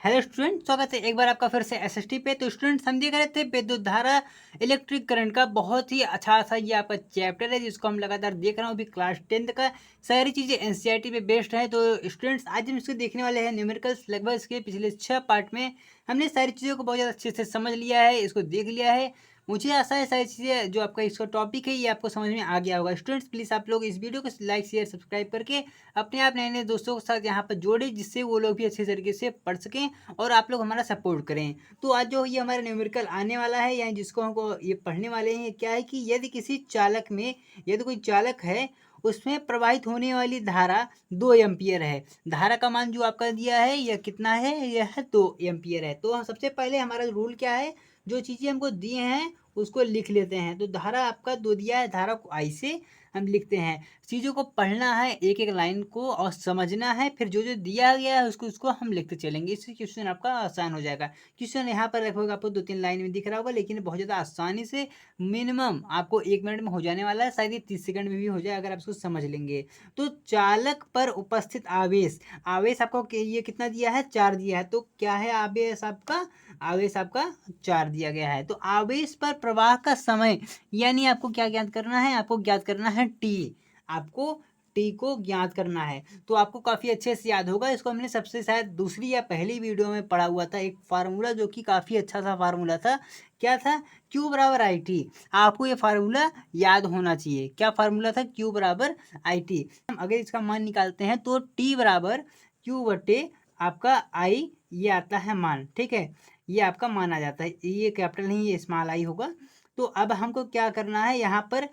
Hello student, स्वागत है एक बार आपका फिर से एसएसटी पे। तो स्टूडेंट्स, हम देख रहे थे विद्युत धारा इलेक्ट्रिक करंट का बहुत ही अच्छा सा ये आपका चैप्टर है जिसको हम लगातार देख रहे हो। अभी क्लास 10th का सारी चीज़ें एनसीईआरटी पे बेस्ड है। तो स्टूडेंट्स, आज हम इसको देखने वाले हैं न्यूमेरिकल्स। लगभग इसके पिछले 6 पार्ट में हमने सारी चीज़ों को बहुत ज़्यादा अच्छे से समझ लिया है, इसको देख लिया है। मुझे आशा है सारी चीज़ें जो आपका इसका टॉपिक है ये आपको समझ में आ गया होगा। स्टूडेंट्स, प्लीज़ आप लोग इस वीडियो को लाइक शेयर सब्सक्राइब करके अपने आप नए नए दोस्तों के साथ यहाँ पर जोड़े, जिससे वो लोग भी अच्छे तरीके से पढ़ सकें और आप लोग हमारा सपोर्ट करें। तो आज जो ये हमारा न्यूमेरिकल आने वाला है, यानी जिसको हमको ये पढ़ने वाले हैं, क्या है कि यदि किसी चालक में, यदि कोई चालक है उसमें प्रवाहित होने वाली धारा 2 एम्पियर है। धारा का मान जो आपका दिया है यह कितना है, यह 2 एम्पियर है। तो सबसे पहले हमारा रूल क्या है, जो चीज़ें हमको दिए हैं उसको लिख लेते हैं। तो धारा आपका 2 दिया है, धारा को आई से हम लिखते हैं। चीज़ों को पढ़ना है एक एक लाइन को और समझना है, फिर जो जो दिया गया है उसको उसको हम लिखते चलेंगे। इससे क्वेश्चन आपका आसान हो जाएगा। क्वेश्चन यहाँ पर लगभग आपको 2-3 लाइन में दिख रहा होगा, लेकिन बहुत ज़्यादा आसानी से मिनिमम आपको 1 मिनट में हो जाने वाला है। शायद ये 30 सेकंड में भी हो जाए अगर आप इसको समझ लेंगे। तो चालक पर उपस्थित आवेश, आवेश आपको ये कितना दिया है, 4 दिया है। तो क्या है आवेश आपका, आवेश आपका 4 दिया गया है। तो आवेश पर प्रवाह का समय, यानी आपको क्या ज्ञात करना है, आपको ज्ञात करना है टी। आपको टी को ज्ञात करना है। तो आपको काफ़ी अच्छे से याद होगा, इसको हमने सबसे शायद दूसरी या पहली वीडियो में पढ़ा हुआ था। एक फार्मूला जो कि काफ़ी अच्छा सा फार्मूला था, क्या था, Q बराबर आई टी। आपको ये फार्मूला याद होना चाहिए। क्या फार्मूला था, Q बराबर आई टी। हम अगर इसका मान निकालते हैं तो T बराबर Q बटे आपका आई, ये आता है मान, ठीक है। ये आपका मान आ जाता है, ये कैपिटल नहीं, ये स्मॉल आई होगा। तो अब हमको क्या करना है, यहाँ पर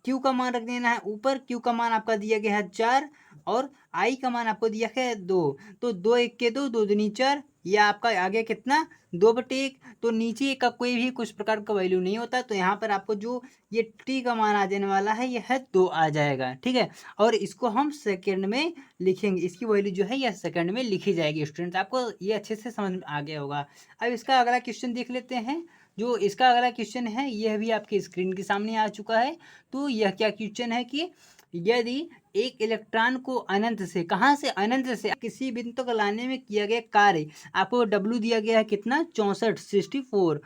Q का मान रख देना है ऊपर। Q का मान आपका दिया गया है 4 और I का मान आपको दिया गया है 2। तो 2 1 के 2, 2 दूनी 4, यह आपका आ गया कितना, 2/1। तो नीचे का कोई भी कुछ प्रकार का वैल्यू नहीं होता, तो यहाँ पर आपको जो ये T का मान आ जाने वाला है यह 2 आ जाएगा, ठीक है। और इसको हम सेकेंड में लिखेंगे, इसकी वैल्यू जो है यह सेकेंड में लिखी जाएगी। स्टूडेंट, आपको ये अच्छे से समझ में आ गया होगा। अब इसका अगला क्वेश्चन देख लेते हैं। जो इसका अगला क्वेश्चन है यह भी आपके स्क्रीन के सामने आ चुका है। तो यह क्या क्वेश्चन है कि यदि एक इलेक्ट्रॉन को अनंत से, कहाँ से, अनंत से किसी बिंदु तक लाने में किया गया कार्य, आपको डब्ल्यू दिया गया है कितना, 64, 64।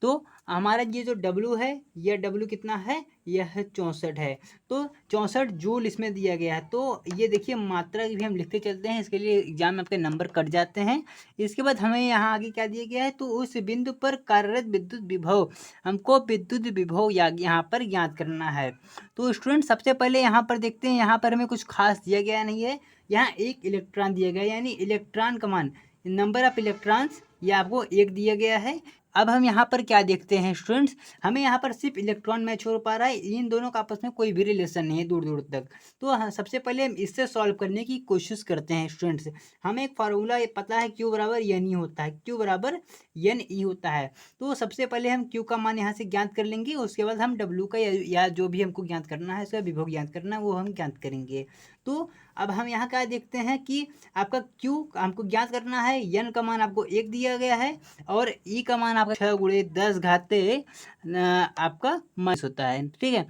तो हमारा ये जो डब्ल्यू है, यह डब्ल्यू कितना है, यह 64 है। तो 64 जूल इसमें दिया गया है। तो ये देखिए मात्रा भी हम लिखते चलते हैं, इसके लिए एग्जाम में आपके नंबर कट जाते हैं। इसके बाद हमें यहाँ आगे क्या दिया गया है, तो उस बिंदु पर कार्यरत विद्युत विभव, हमको विद्युत विभव यहाँ पर ज्ञात करना है। तो स्टूडेंट, सबसे पहले यहाँ पर देखते हैं, यहाँ पर हमें कुछ खास दिया गया नहीं है। यहाँ एक इलेक्ट्रॉन दिया गया है, यानी इलेक्ट्रॉन का मान, नंबर ऑफ इलेक्ट्रॉन्स, ये आपको 1 दिया गया है। अब हम यहाँ पर क्या देखते हैं स्टूडेंट्स, हमें यहाँ पर सिर्फ इलेक्ट्रॉन मैच हो पा रहा है, इन दोनों का आपस में कोई भी रिलेशन नहीं है दूर दूर तक। तो सबसे पहले हम इससे सॉल्व करने की कोशिश करते हैं स्टूडेंट्स। हमें एक फार्मूला ये पता है, Q बराबर एन ई होता है, Q बराबर एन ई होता है। तो सबसे पहले हम Q का मान यहाँ से ज्ञात कर लेंगे, उसके बाद हम W का या जो भी हमको ज्ञात करना है, इसका विभव ज्ञात करना है, वो हम ज्ञात करेंगे। तो अब हम यहाँ क्या देखते हैं कि आपका Q हमको ज्ञात करना है, N का मान आपको 1 दिया गया है और E का मान आपका 6 गुणे 10 घाते आपका माइनस होता है, ठीक है।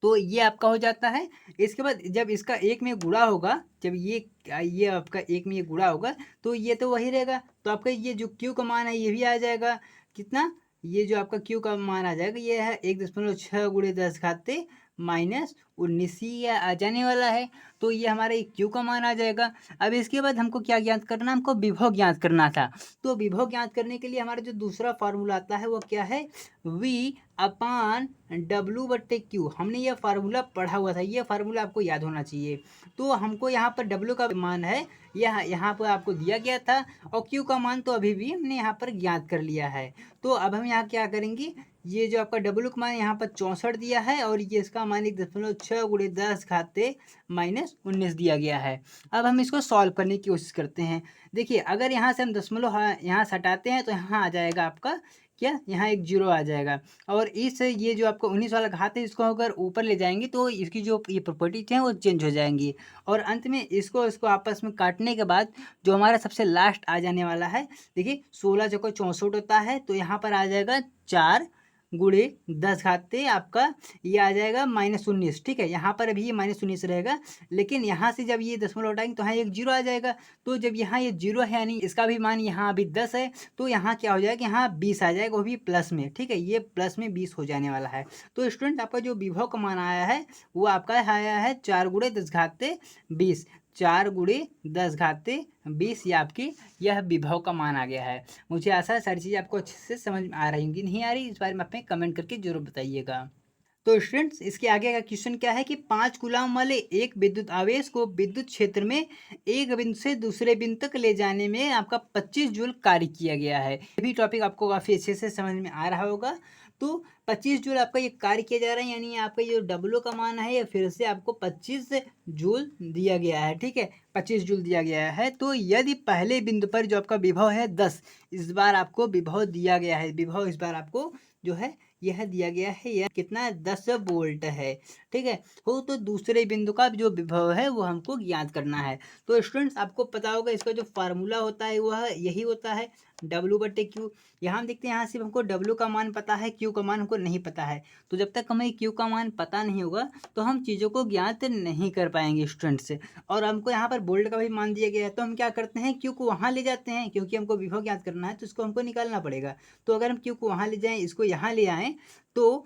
तो ये आपका हो जाता है। इसके बाद जब इसका 1 में गुणा होगा, जब ये आपका 1 में ये गुणा होगा, तो ये तो वही रहेगा। तो आपका ये जो Q का मान है ये भी आ जाएगा कितना, ये जो आपका Q का मान आ जाएगा ये है 1.6 गुणे 10 घाते माइनस 19 ही आ जाने वाला है। तो ये हमारा एक Q का मान आ जाएगा। अब इसके बाद हमको क्या ज्ञात करना, हमको विभव ज्ञात करना था। तो विभव ज्ञात करने के लिए हमारा जो दूसरा फार्मूला आता है वो क्या है, V अपान W बट्टे Q। हमने यह फार्मूला पढ़ा हुआ था, यह फार्मूला आपको याद होना चाहिए। तो हमको यहाँ पर W का मान है, यह यहाँ पर आपको दिया गया था, और Q का मान तो अभी भी हमने यहाँ पर ज्ञात कर लिया है। तो अब हम यहाँ क्या करेंगे, ये जो आपका W का मान यहाँ पर 64 दिया है और ये इसका मान 1.6 गुणे 10 घाते माइनस 19 दिया गया है। अब हम इसको सॉल्व करने की कोशिश करते हैं। देखिए, अगर यहाँ से हम दशमलव यहाँ से हटाते हैं तो यहाँ आ जाएगा आपका क्या, यहाँ एक 0 आ जाएगा। और इस ये जो आपका 19 वाला घात है, इसको अगर ऊपर ले जाएंगे तो इसकी जो ये प्रॉपर्टीज हैं वो चेंज हो जाएंगी। और अंत में इसको आपस में काटने के बाद जो हमारा सबसे लास्ट आ जाने वाला है, देखिए 16 चौको 64 होता है, तो यहाँ पर आ जाएगा 4 गुणे 10 घाते आपका ये आ जाएगा -19, ठीक है। यहाँ पर अभी ये -19 रहेगा, लेकिन यहाँ से जब ये दशमलव हटाएंगे तो यहाँ एक जीरो आ जाएगा। तो जब यहाँ ये जीरो है यानी इसका भी मान यहाँ अभी 10 है, तो यहाँ क्या हो जाएगा, यहाँ 20 आ जाएगा, वो भी प्लस में, ठीक है। ये प्लस में 20 हो जाने वाला है। तो स्टूडेंट आपका जो विभव का मान आया है वो आपका आया है 4 गुणे 10 घाते 20, 4 गुणे 10 घाते 20, ये आपकी यह विभव का मान आ गया है। मुझे आशा है सारी चीज़ें आपको अच्छे से समझ में आ रही होंगी, नहीं आ रही इस बारे में आप हमें कमेंट करके जरूर बताइएगा। तो स्टूडेंट्स इसके आगे का क्वेश्चन क्या है कि 5 कूलम वाले एक विद्युत आवेश को विद्युत क्षेत्र में एक बिंदु से दूसरे बिंदु तक ले जाने में आपका 25 जूल कार्य किया गया है। ये भी टॉपिक आपको काफ़ी अच्छे से समझ में आ रहा होगा। तो 25 जूल आपका ये कार्य किया जा रहा है, यानी आपका ये डब्ल्यू का मान है ये फिर से आपको 25 जूल दिया गया है, ठीक है। 25 जूल दिया गया है। तो यदि पहले बिंदु पर जो आपका विभव है 10, इस बार आपको विभव दिया गया है, विभव इस बार आपको जो है यह दिया गया है, यह कितना 10 वोल्ट है, ठीक है। हो तो दूसरे बिंदु का जो विभव है वो हमको ज्ञात करना है। तो स्टूडेंट्स आपको पता होगा इसका जो फार्मूला होता है वह यही होता है W/Q। यहाँ हम देखते हैं, यहाँ सिर्फ हमको W का मान पता है, Q का मान हमको नहीं पता है। तो जब तक हमें Q का मान पता नहीं होगा तो हम चीज़ों को ज्ञात नहीं कर पाएंगे स्टूडेंट्स। और हमको यहाँ पर वोल्ट का भी मान दिया गया है, तो हम क्या करते हैं, Q को वहाँ ले जाते हैं, क्योंकि हमको विभव ज्ञात करना है तो इसको हमको निकालना पड़ेगा। तो अगर हम Q को वहाँ ले जाएँ, इसको यहाँ ले आएँ, तो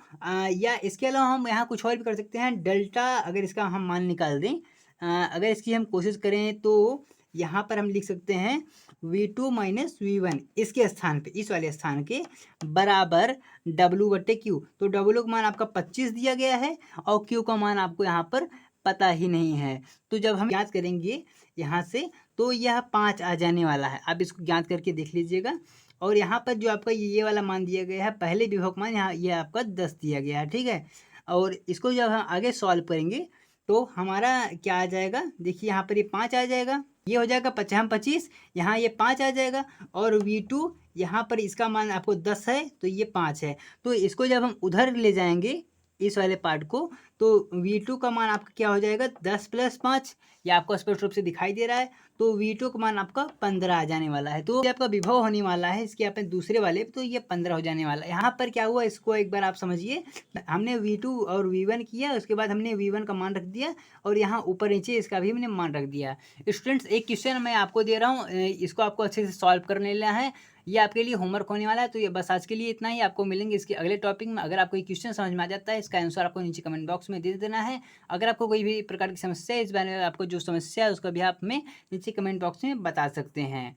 या इसके अलावा हम यहाँ कुछ और भी कर सकते हैं। डेल्टा अगर इसका हम मान निकाल दें, अगर इसकी हम कोशिश करें तो यहाँ पर हम लिख सकते हैं V2 - V1 इसके स्थान पे, इस वाले स्थान के बराबर W/Q। तो W का मान आपका 25 दिया गया है और Q का मान आपको यहाँ पर पता ही नहीं है। तो जब हम ज्ञात करेंगे यहाँ से तो यह 5 आ जाने वाला है। आप इसको ज्ञात करके देख लीजिएगा। और यहाँ पर जो आपका ये वाला मान दिया गया है, पहले विभव मान यहाँ ये आपका 10 दिया गया है, ठीक है। और इसको जब हम आगे सॉल्व करेंगे तो हमारा क्या आ जाएगा, देखिए यहाँ पर ये 5 आ जाएगा, ये हो जाएगा 25, यहाँ ये 5 आ जाएगा। और V2 यहाँ पर इसका मान आपको 10 है तो ये 5 है। तो इसको जब हम उधर ले जाएंगे इस वाले पार्ट को, तो V2 का मान आपका क्या हो जाएगा, 10 + 5, ये आपको स्पष्ट रूप से दिखाई दे रहा है। तो V2 का मान आपका 15 आ जाने वाला है। तो ये आपका विभव होने वाला है इसके आपने दूसरे वाले, तो ये 15 हो जाने वाला है। यहाँ पर क्या हुआ इसको एक बार आप समझिए, हमने V2 और V1 किया, उसके बाद हमने V1 का मान रख दिया और यहाँ ऊपर नीचे इसका भी हमने मान रख दिया। स्टूडेंट्स एक क्वेश्चन मैं आपको दे रहा हूँ, इसको आपको अच्छे से सॉल्व कर लेना है, ये आपके लिए होमवर्क होने वाला है। तो ये बस आज के लिए इतना ही, आपको मिलेंगे इसके अगले टॉपिक में। अगर आपको ये क्वेश्चन समझ में आ जाता है, इसका आंसर आपको नीचे कमेंट बॉक्स में दे देना है। अगर आपको कोई भी प्रकार की समस्या है, इस बारे में आपको जो समस्या है उसका भी आप हमें नीचे कमेंट बॉक्स में बता सकते हैं।